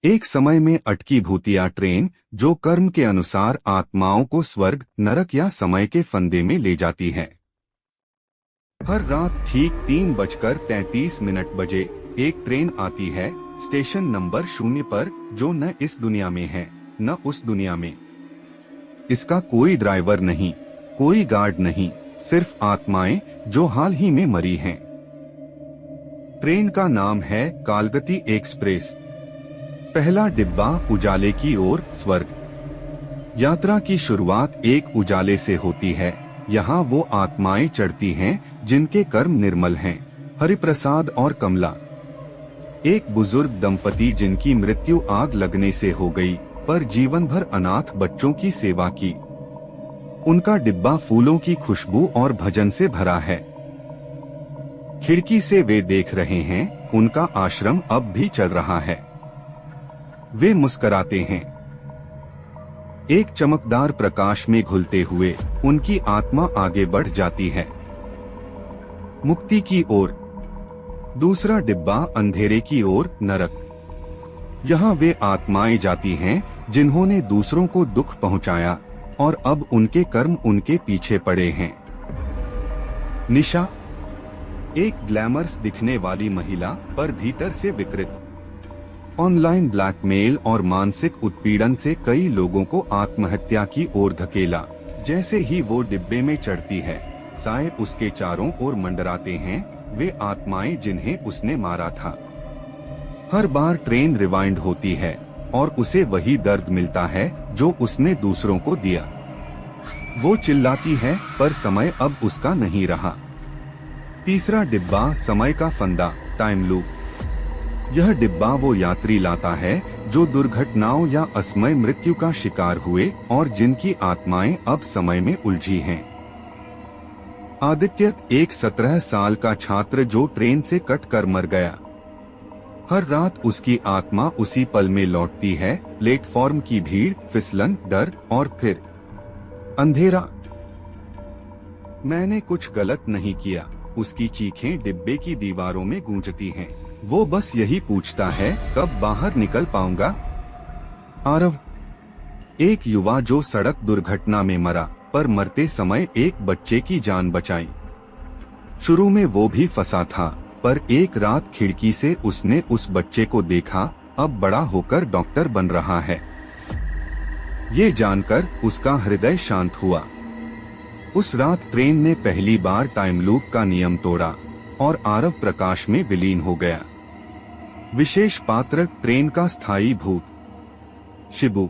एक समय में अटकी भूतिया ट्रेन जो कर्म के अनुसार आत्माओं को स्वर्ग, नरक या समय के फंदे में ले जाती है। हर रात ठीक 3:33 बजे एक ट्रेन आती है स्टेशन नंबर 0 पर, जो न इस दुनिया में है न उस दुनिया में। इसका कोई ड्राइवर नहीं, कोई गार्ड नहीं, सिर्फ आत्माएं जो हाल ही में मरी हैं। ट्रेन का नाम है कालगति एक्सप्रेस। पहला डिब्बा उजाले की ओर, स्वर्ग। यात्रा की शुरुआत एक उजाले से होती है। यहाँ वो आत्माएं चढ़ती हैं जिनके कर्म निर्मल हैं। हरिप्रसाद और कमला, एक बुजुर्ग दंपति जिनकी मृत्यु आग लगने से हो गई, पर जीवन भर अनाथ बच्चों की सेवा की। उनका डिब्बा फूलों की खुशबू और भजन से भरा है। खिड़की से वे देख रहे हैं, उनका आश्रम अब भी चल रहा है। वे मुस्कुराते हैं। एक चमकदार प्रकाश में घुलते हुए उनकी आत्मा आगे बढ़ जाती है, मुक्ति की ओर। दूसरा डिब्बा अंधेरे की ओर, नरक। यहाँ वे आत्माएं जाती हैं जिन्होंने दूसरों को दुख पहुंचाया और अब उनके कर्म उनके पीछे पड़े हैं। निशा, एक ग्लैमरस दिखने वाली महिला पर भीतर से विकृत। ऑनलाइन ब्लैकमेल और मानसिक उत्पीड़न से कई लोगों को आत्महत्या की ओर धकेला। जैसे ही वो डिब्बे में चढ़ती है, साए उसके चारों ओर मंडराते हैं, वे आत्माएं जिन्हें उसने मारा था। हर बार ट्रेन रिवाइंड होती है और उसे वही दर्द मिलता है जो उसने दूसरों को दिया। वो चिल्लाती है, पर समय अब उसका नहीं रहा। तीसरा डिब्बा समय का फंदा, टाइम लूप। यह डिब्बा वो यात्री लाता है जो दुर्घटनाओं या असमय मृत्यु का शिकार हुए और जिनकी आत्माएं अब समय में उलझी हैं। आदित्य, एक 17 साल का छात्र जो ट्रेन से कट कर मर गया। हर रात उसकी आत्मा उसी पल में लौटती है। प्लेटफॉर्म की भीड़, फिसलन, डर और फिर अंधेरा। मैंने कुछ गलत नहीं किया, उसकी चीखें डिब्बे की दीवारों में गूंजती हैं। वो बस यही पूछता है, कब बाहर निकल पाऊंगा। आरव, एक युवा जो सड़क दुर्घटना में मरा, पर मरते समय एक बच्चे की जान बचाई। शुरू में वो भी फंसा था, पर एक रात खिड़की से उसने उस बच्चे को देखा, अब बड़ा होकर डॉक्टर बन रहा है। ये जानकर उसका हृदय शांत हुआ। उस रात ट्रेन ने पहली बार टाइम लूप का नियम तोड़ा और आरव प्रकाश में विलीन हो गया। विशेष पात्र, ट्रेन का स्थायी भूत। शिबू,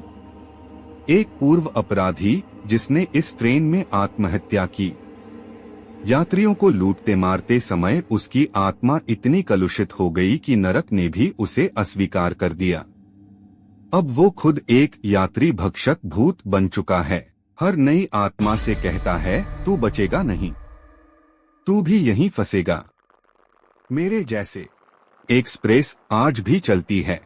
एक पूर्व अपराधी जिसने इस ट्रेन में आत्महत्या की। यात्रियों को लूटते मारते समय उसकी आत्मा इतनी कलुषित हो गई कि नरक ने भी उसे अस्वीकार कर दिया। अब वो खुद एक यात्री भक्षक भूत बन चुका है। हर नई आत्मा से कहता है, तू बचेगा नहीं, तू भी यहीं फंसेगा। मेरे जैसे। एक्सप्रेस आज भी चलती है।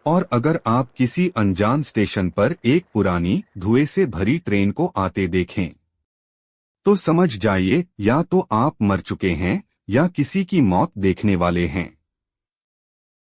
और अगर आप किसी अनजान स्टेशन पर एक पुरानी, धुएं से भरी ट्रेन को आते देखें, तो समझ जाइए, या तो आप मर चुके हैं या किसी की मौत देखने वाले हैं।